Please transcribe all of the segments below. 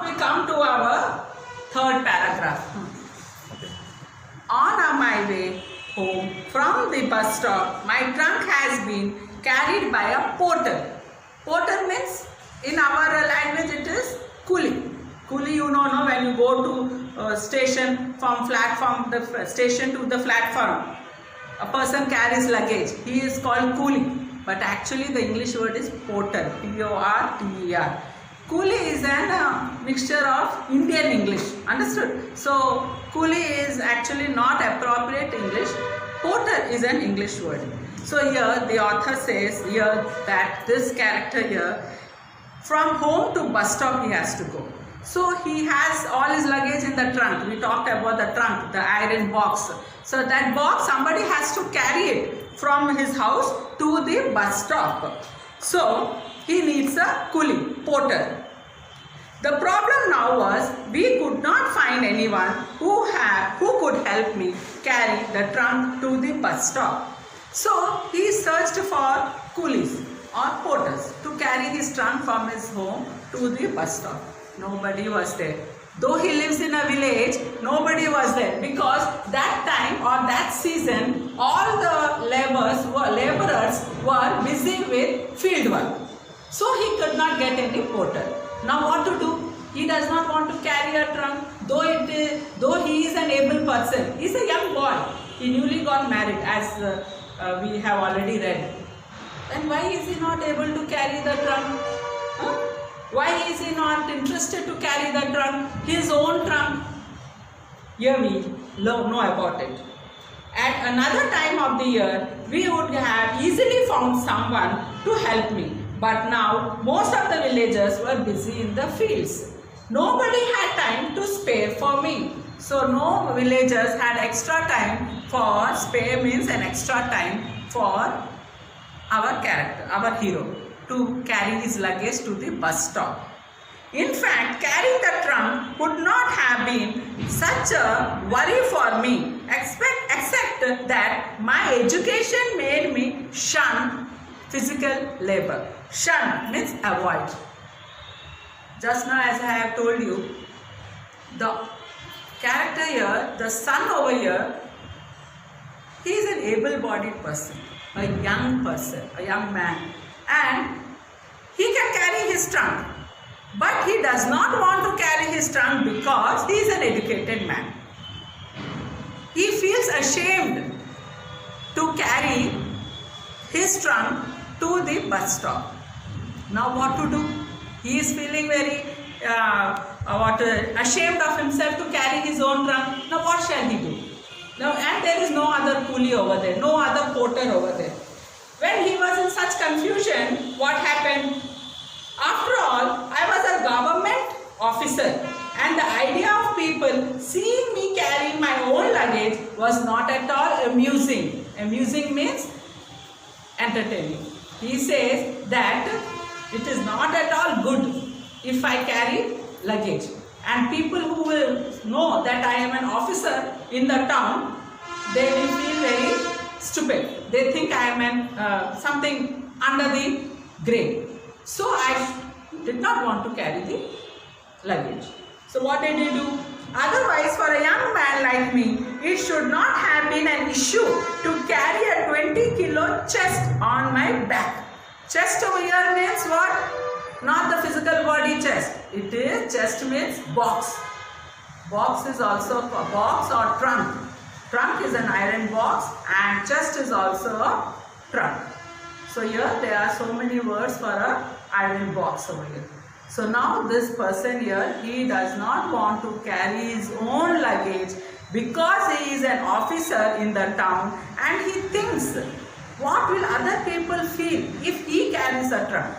We come to our third paragraph. On my way home from the bus stop, my trunk has been carried by a porter. Porter means, in our language it is coolie. Coolie, you know, no, when you go to station from platform, the station to the platform, a person carries luggage. He is called coolie. But actually the English word is porter. P-O-R-T-E-R. Coolie is a mixture of Indian English. Understood? So coolie is actually not appropriate English. Porter is an English word. So here the author says here that this character here, from home to bus stop he has to go. So he has all his luggage in the trunk. We talked about the trunk, the iron box. So that box somebody has to carry it from his house to the bus stop. So he needs a coolie, porter. The problem now was we could not find anyone who could help me carry the trunk to the bus stop. So he searched for coolies or porters to carry his trunk from his home to the bus stop. Nobody was there. Though he lives in a village, nobody was there because that time or that season, all the laborers were busy with field work. So he could not get any porter. Now what to do? He does not want to carry a trunk, though he is an able person. He is a young boy. He newly got married, as we have already read. Then why is he not able to carry the trunk? Huh? Why is he not interested to carry the trunk, his own trunk? Here we know about it. At another time of the year, we would have easily found someone to help me. But now, most of the villagers were busy in the fields. Nobody had time to spare for me. So no villagers had extra time for, spare means an extra time for our character, our hero, to carry his luggage to the bus stop. In fact, carrying the trunk would not have been such a worry for me, except that my education made me shun physical labor. Shun means avoid. Just now, as I have told you, the character here, the son over here, he is an able-bodied person, a young man, and he can carry his trunk. But he does not want to carry his trunk because he is an educated man. He feels ashamed to carry his trunk to the bus stop. Now what to do? He is feeling very ashamed of himself to carry his own trunk. Now what shall he do? Now, and there is no other coolie over there, no other porter over there. When he was in such confusion, what happened? After all, I was a government officer, and the idea of people seeing me carrying my own luggage was not at all amusing. Amusing means entertaining. He says that it is not at all good if I carry luggage. And people who will know that I am an officer in the town, they will feel very stupid. They think I am something under the grade. So I did not want to carry the luggage. So what did he do? Otherwise, for a young man like me, it should not have been an issue to carry a 20-kilo chest on my back. Chest over here means what? Not the physical body chest. It is, chest means box. Box is also a box or trunk. Trunk is an iron box and chest is also a trunk. So here there are so many words for a iron box over here. So now this person here, he does not want to carry his own luggage because he is an officer in the town, and he thinks, what will other people feel if he carries a trunk?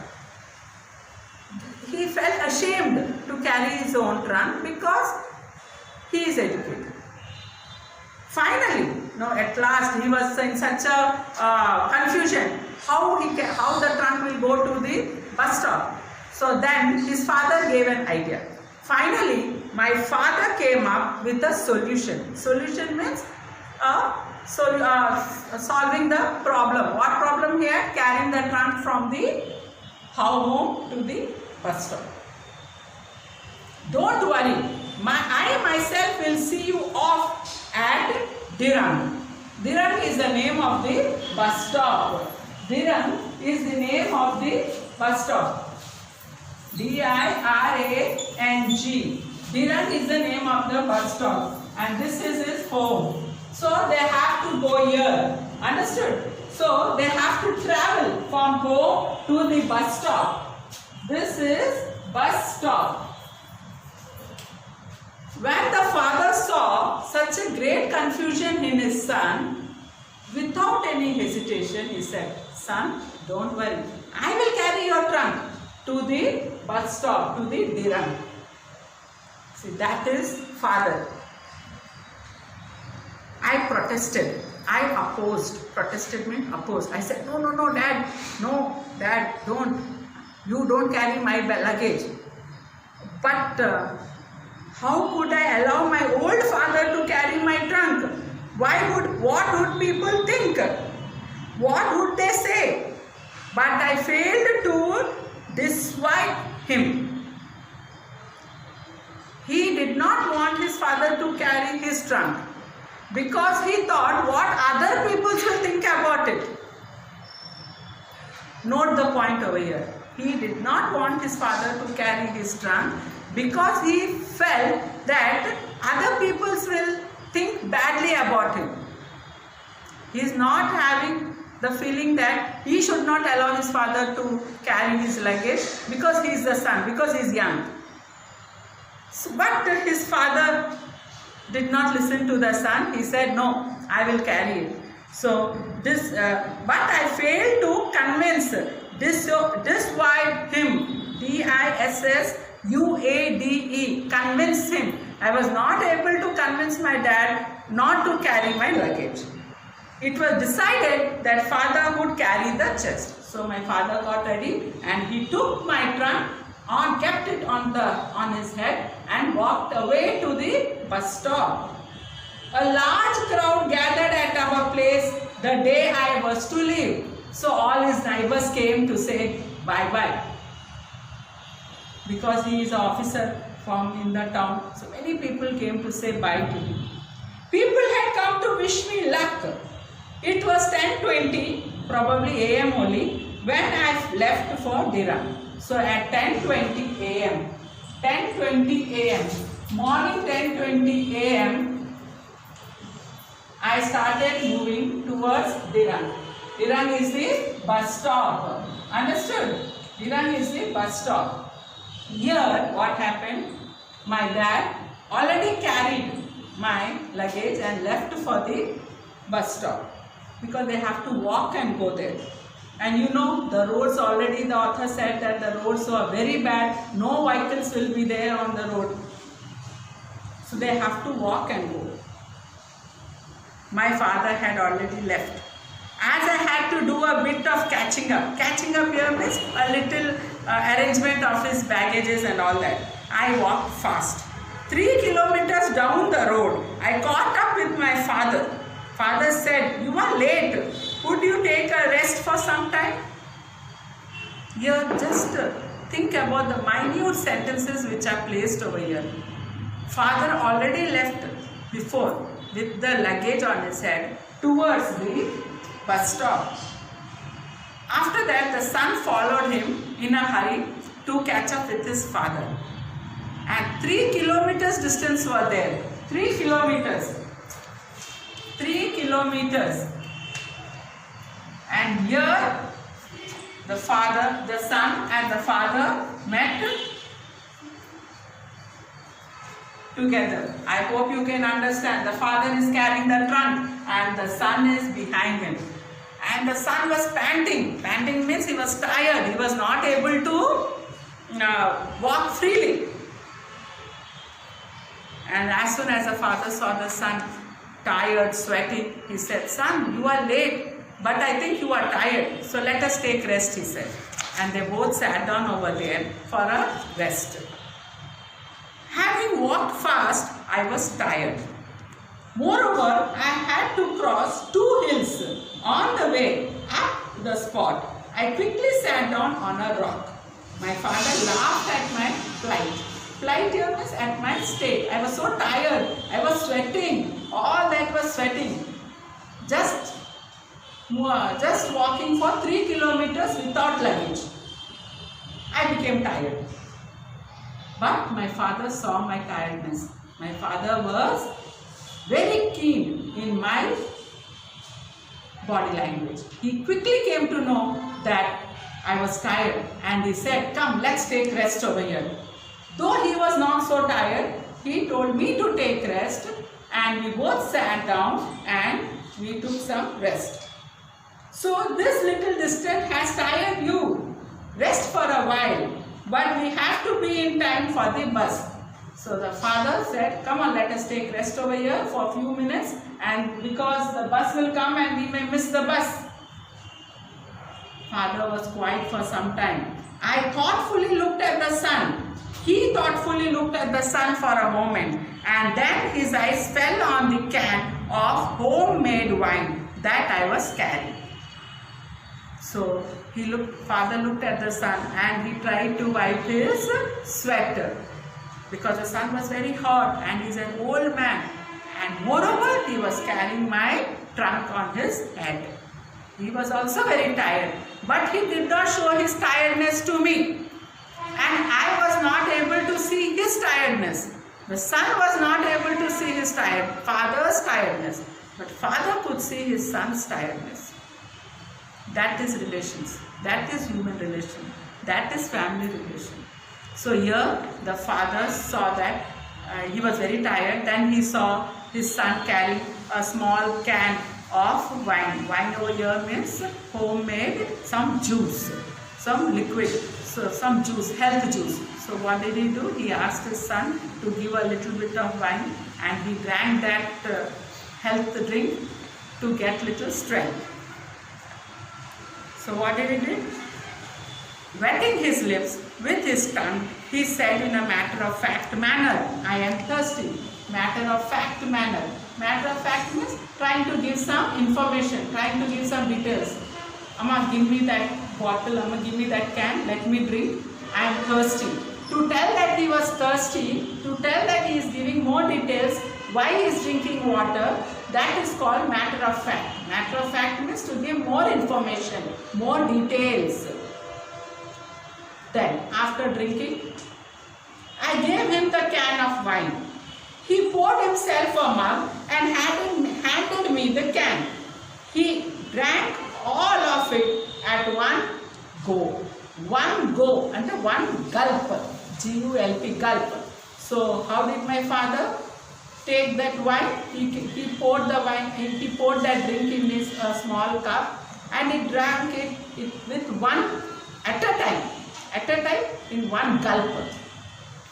He felt ashamed to carry his own trunk because he is educated. Finally, at last he was in such a confusion how the trunk will go to the bus stop. So then his father gave an idea. Finally, my father came up with a solution. Solution means solving the problem. What problem here? Carrying the trunk from the home to the bus stop. don't worry. I myself will see you off at Dirang. Dirang is the name of the bus stop. Dirang is the name of the bus stop. D-I-R-A-N-G. Dirang is the name of the bus stop. And this is his home. So they have to go here. Understood? So they have to travel from home to the bus stop. This is bus stop. When the father saw such a great confusion in his son, without any hesitation, he said, "Son, don't worry. I will carry your trunk to the bus stop, to the Dirang." See, that is father. I protested. I opposed. Protested means opposed. I said, no, dad. No, dad, don't. You don't carry my luggage. But how could I allow my old father to carry my trunk? What would people think? What would they say? But I failed to dissuade him. He did not want his father to carry his trunk because he thought what other people will think about it. Note the point over here. He did not want his father to carry his trunk because he felt that other people will think badly about him. He is not having the feeling that he should not allow his father to carry his luggage because he is the son, because he is young. So, but his father did not listen to the son. He said, "No, I will carry it." So this, but I failed to convince, dissuade him. D-I-S-S-U-A-D-E. Convince him. I was not able to convince my dad not to carry my luggage. It was decided that father would carry the chest. So my father got ready and he took my trunk kept it on his head and walked away to the bus stop. A large crowd gathered at our place the day I was to leave. So all his neighbors came to say bye-bye. Because he is an officer from in the town. So many people came to say bye to him. People had come to wish me luck. It was 10:20, probably AM only, when I left for Dirang. So at 10:20 AM, morning 10:20 AM, I started moving towards Dirang. Dirang is the bus stop. Understood? Dirang is the bus stop. Here what happened? My dad already carried my luggage and left for the bus stop because they have to walk and go there. And you know, the roads already, the author said that the roads were very bad. No vehicles will be there on the road. So they have to walk and go. My father had already left. As I had to do a bit of catching up. Catching up here means a little arrangement of his baggages and all that. I walked fast. 3 kilometers down the road, I caught up with my father. Father said, "You are late. Would you take a rest for some time?" Here, just think about the minute sentences which are placed over here. Father already left before with the luggage on his head towards the bus stop. After that, the son followed him in a hurry to catch up with his father. And 3 kilometers distance were there. 3 kilometers. 3 kilometers. And here the son and the father met together. I hope you can understand. The father is carrying the trunk and the son is behind him. And the son was panting. Panting means he was tired. He was not able to walk freely. And as soon as the father saw the son tired, sweating, he said, "Son, you are late, but I think you are tired. So let us take rest," he said. And they both sat down over there for a rest. Having walked fast, I was tired. Moreover, I had to cross 2 hills. On the way up the spot, I quickly sat down on a rock. My father laughed at my plight. Flight here means at my stay. I was so tired. I was sweating. All that was sweating. Just walking for 3 kilometers without luggage. I became tired. But my father saw my tiredness. My father was very keen in my body language. He quickly came to know that I was tired and he said, "Come, let's take rest over here." Though he was not so tired, he told me to take rest, and we both sat down and we took some rest. So this little distance has tired you. Rest for a while, but we have to be in time for the bus. So the father said, "Come on, let us take rest over here for a few minutes, and because the bus will come and we may miss the bus." Father was quiet for some time. I thoughtfully looked at the sun. He thoughtfully looked at the sun for a moment, and then his eyes fell on the can of homemade wine that I was carrying. So father looked at the sun and he tried to wipe his sweater because the sun was very hot and he's an old man, and moreover he was carrying my trunk on his head. He was also very tired, but he did not show his tiredness to me, and I was not able to see his tiredness. The son was not able to see his father's tiredness, but father could see his son's tiredness. That is relations. That is human relation. That is family relation. So here the father saw that he was very tired. Then he saw his son carrying a small can of wine. Wine over here means homemade, some juice, some liquid, so some juice, health juice. So what did he do? He asked his son to give a little bit of wine, and he drank that health drink to get little strength. So what did he do? Wetting his lips with his tongue, he said in a matter-of-fact manner, "I am thirsty." Matter-of-fact manner. Matter-of-fact means trying to give some information, trying to give some details. "Amma, give me that bottle. Amma, give me that can. Let me drink. I am thirsty." To tell that he was thirsty, to tell that he is giving more details, why he is drinking water, that is called matter-of-fact. Matter-of-fact means to give more information, more details. Then, after drinking, I gave him the can of wine. He poured himself a mug and handed me the can. He drank all of it at one go. One go, and one gulp. G-U-L-P, gulp. So, how did my father take that wine? He poured the wine, he poured that drink in his small cup, and he drank it with one at a time, in one gulp.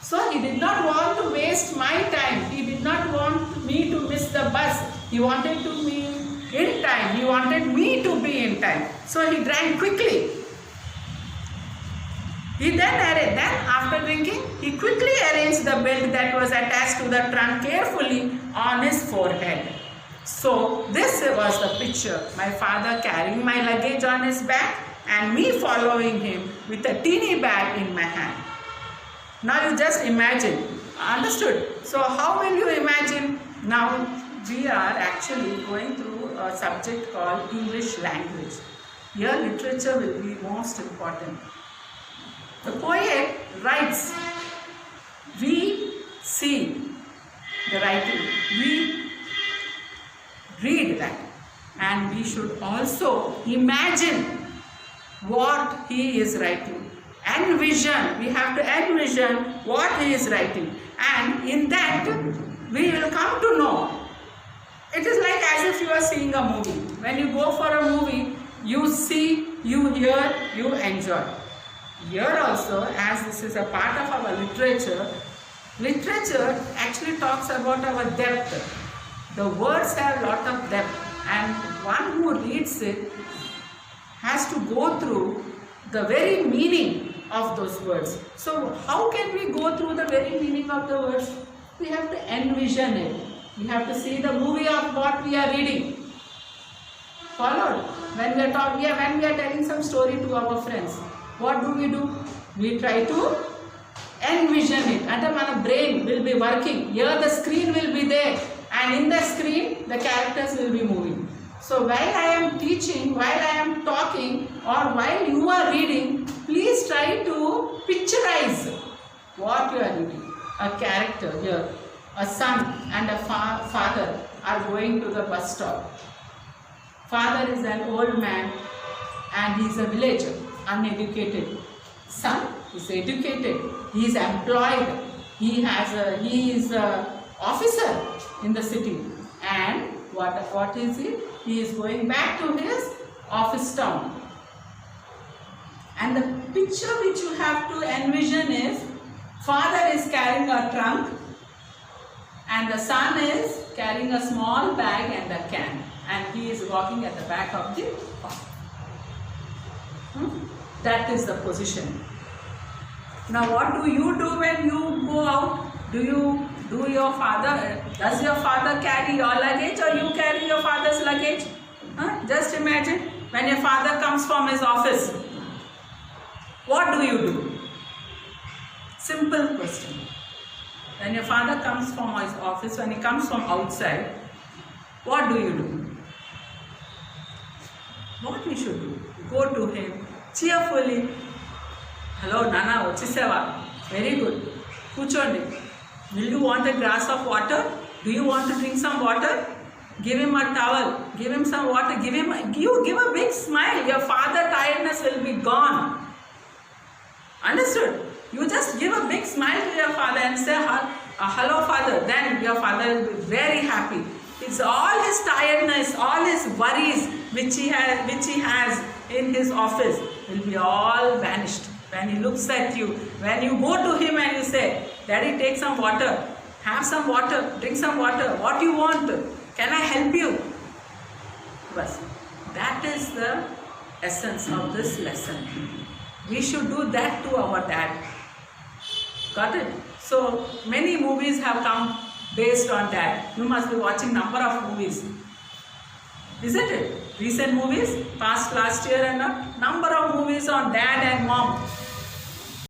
So he did not want to waste my time. He did not want me to miss the bus. He wanted to be in time. He wanted me to be in time. So he drank quickly. He then after drinking, he quickly arranged the belt that was attached to the trunk carefully on his forehead. So this was the picture. My father carrying my luggage on his back and me following him with a teeny bag in my hand. Now you just imagine. Understood? So how will you imagine? Now we are actually going through a subject called English language. Here literature will be most important. The poet writes, we see the writing, we read that, and we should also imagine what he is writing. Envision, we have to envision what he is writing, and in that we will come to know. It is like as if you are seeing a movie. When you go for a movie, you see, you hear, you enjoy. Here also, as this is a part of our literature, literature actually talks about our depth. The words have a lot of depth, and one who reads it has to go through the very meaning of those words. So how can we go through the very meaning of the words? We have to envision it. We have to see the movie of what we are reading. Followed? When we are telling some story to our friends, what do? We try to envision it. And our brain will be working. Here the screen will be there, and in the screen the characters will be moving. So while I am teaching, while I am talking, or while you are reading, please try to picturize what you are reading. A character here, a son and a father are going to the bus stop. Father is an old man and he is a villager, uneducated. Son is educated, he is employed, he is a officer in the city, and what is he? He is going back to his office town. And the picture which you have to envision is, father is carrying a trunk and the son is carrying a small bag and a can, and he is walking at the back of the car. That is the position. Now what do you do when you go out? Does your father carry your luggage, or you carry your father's luggage? Just imagine, when your father comes from his office, what do you do? Simple question. When your father comes from his office, when he comes from outside, what do you do? What we should do? Go to him cheerfully. Hello, Nana, vacheseva. Very good. Kuchondi. Will you want a glass of water? Do you want to drink some water? Give him a towel. Give him some water. Give a big smile. Your father tiredness will be gone. Understood? You just give a big smile to your father and say, hello father. Then your father will be very happy. It's all his tiredness, all his worries which he has in his office will be all vanished. When he looks at you, when you go to him and you say, Daddy, take some water, have some water, drink some water, what do you want? Can I help you? Bas. That is the essence of this lesson. We should do that to our dad. Got it? So many movies have come based on that. You must be watching number of movies. Isn't it? Recent movies, past last year, and a number of movies on dad and mom.